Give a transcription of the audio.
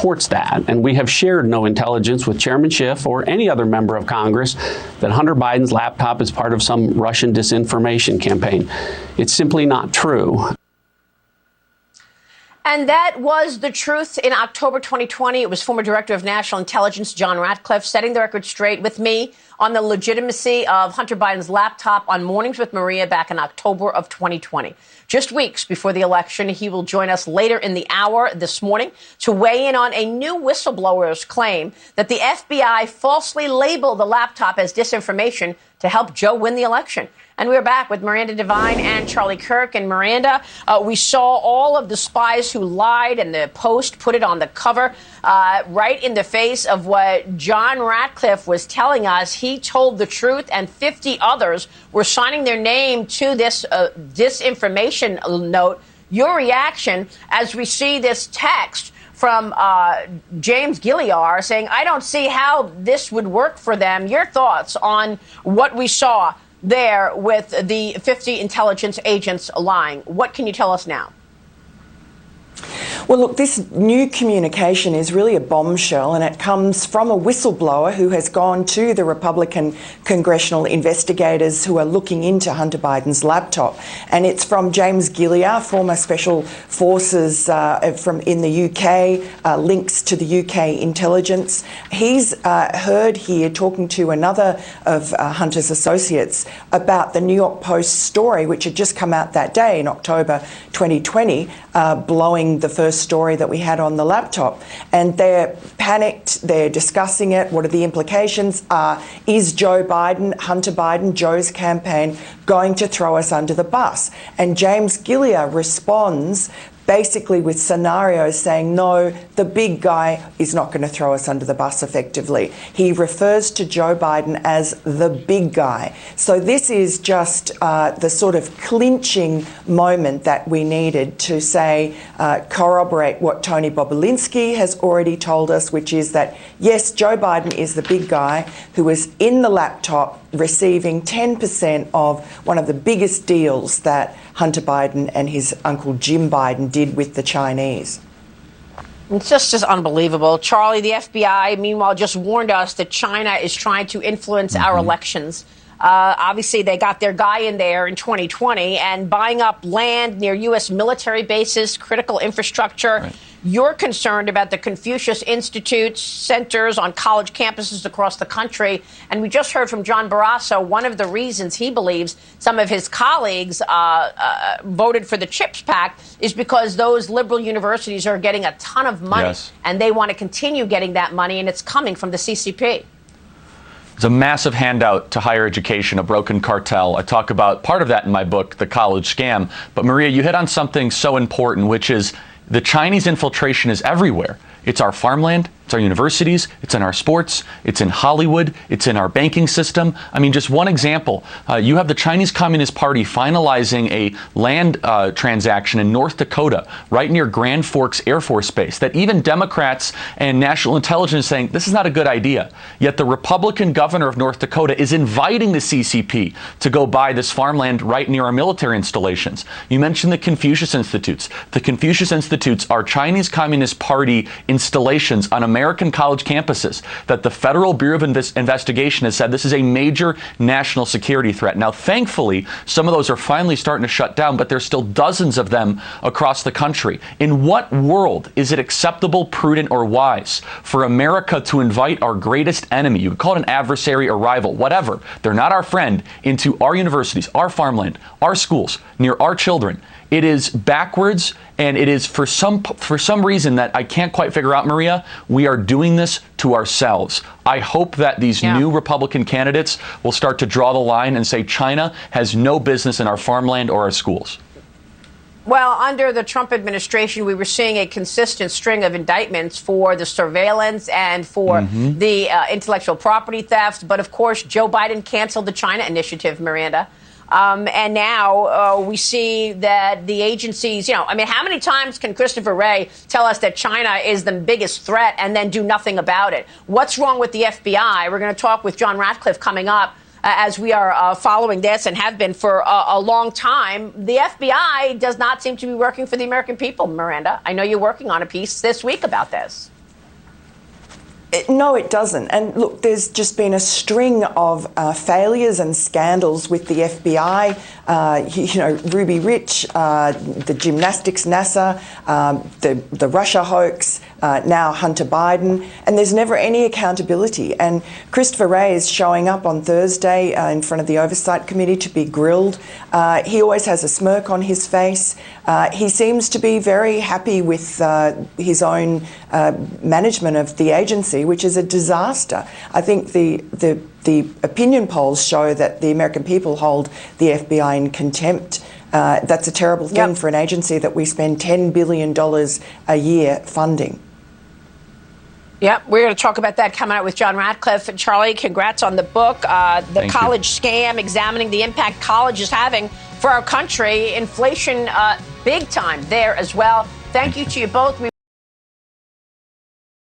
supports that, and we have shared no intelligence with Chairman Schiff or any other member of Congress that Hunter Biden's laptop is part of some Russian disinformation campaign. It's simply not true. And that was the truth in October 2020. It was former Director of National Intelligence John Ratcliffe setting the record straight with me on the legitimacy of Hunter Biden's laptop on Mornings with Maria back in October of 2020. Just weeks before the election, he will join us later in the hour this morning to weigh in on a new whistleblower's claim that the FBI falsely labeled the laptop as disinformation to help Joe win the election. And we're back with Miranda Devine and Charlie Kirk. And Miranda, we saw all of the spies who lied, and the Post put it on the cover right in the face of what John Ratcliffe was telling us. He told the truth, and 50 others were signing their name to this disinformation note. Your reaction as we see this text from James Gilliar saying, I don't see how this would work for them. Your thoughts on what we saw there with the 50 intelligence agents lying. What can you tell us now? Well, look, this new communication is really a bombshell, and it comes from a whistleblower who has gone to the Republican congressional investigators who are looking into Hunter Biden's laptop. And it's from James Gilliar, former Special Forces from in the UK, links to the UK intelligence. He's heard here talking to another of Hunter's associates about the New York Post story, which had just come out that day in October 2020, blowing the first story that we had on the laptop. And they're panicked, they're discussing it. What are the implications? Is Joe Biden, Hunter Biden, Joe's campaign, going to throw us under the bus? And James Gilliar responds basically with scenarios saying, no, the big guy is not going to throw us under the bus effectively. He refers to Joe Biden as the big guy. So this is just the sort of clinching moment that we needed to say, corroborate what Tony Bobulinski has already told us, which is that, yes, Joe Biden is the big guy who was in the laptop receiving 10% of one of the biggest deals that Hunter Biden and his uncle Jim Biden did with the Chinese. It's just unbelievable. Charlie, the FBI, meanwhile, just warned us that China is trying to influence our elections. Obviously, they got their guy in there in 2020 and buying up land near U.S. military bases, critical infrastructure. Right. You're concerned about the Confucius Institute centers on college campuses across the country. And we just heard from John Barrasso, one of the reasons he believes some of his colleagues voted for the CHIPS Pact is because those liberal universities are getting a ton of money. Yes. And they want to continue getting that money, and it's coming from the CCP. It's a massive handout to higher education, a broken cartel. I talk about part of that in my book, The College Scam. But Maria, you hit on something so important, which is the Chinese infiltration is everywhere. It's our farmland, it's our universities, it's in our sports, it's in Hollywood, it's in our banking system. I mean, just one example, you have the Chinese Communist Party finalizing a land transaction in North Dakota, right near Grand Forks Air Force Base, that even Democrats and national intelligence saying this is not a good idea. Yet the Republican governor of North Dakota is inviting the CCP to go buy this farmland right near our military installations. You mentioned the Confucius Institutes. The Confucius Institutes are Chinese Communist Party installations on American college campuses that the Federal Bureau of Investigation has said this is a major national security threat. Now, thankfully, some of those are finally starting to shut down, but there's still dozens of them across the country. In what world is it acceptable, prudent, or wise for America to invite our greatest enemy, you could call it an adversary or rival, whatever, they're not our friend, into our universities, our farmland, our schools, near our children? It is backwards, and it is for some reason that I can't quite figure out, Maria, we are doing this to ourselves. I hope that these new Republican candidates will start to draw the line and say China has no business in our farmland or our schools. Well, under the Trump administration, we were seeing a consistent string of indictments for the surveillance and for the intellectual property theft. But, of course, Joe Biden canceled the China initiative, Miranda. And now we see that the agencies, how many times can Christopher Wray tell us that China is the biggest threat and then do nothing about it? What's wrong with the FBI? We're going to talk with John Ratcliffe coming up as we are following this and have been for a long time. The FBI does not seem to be working for the American people, Miranda. I know you're working on a piece this week about this. No, it doesn't. And look, there's just been a string of failures and scandals with the FBI. Ruby Rich, the gymnastics NASA, the Russia hoax, now Hunter Biden, and there's never any accountability. And Christopher Wray is showing up on Thursday in front of the Oversight Committee to be grilled. He always has a smirk on his face. He seems to be very happy with his own management of the agency, which is a disaster. I think the opinion polls show that the American people hold the FBI in contempt. That's a terrible thing for an agency that we spend $10 billion a year funding. Yep, we're going to talk about that coming out with John Ratcliffe. And Charlie, congrats on the book, The College Scam, examining the impact college is having for our country. Inflation, big time there as well. Thank you to you both.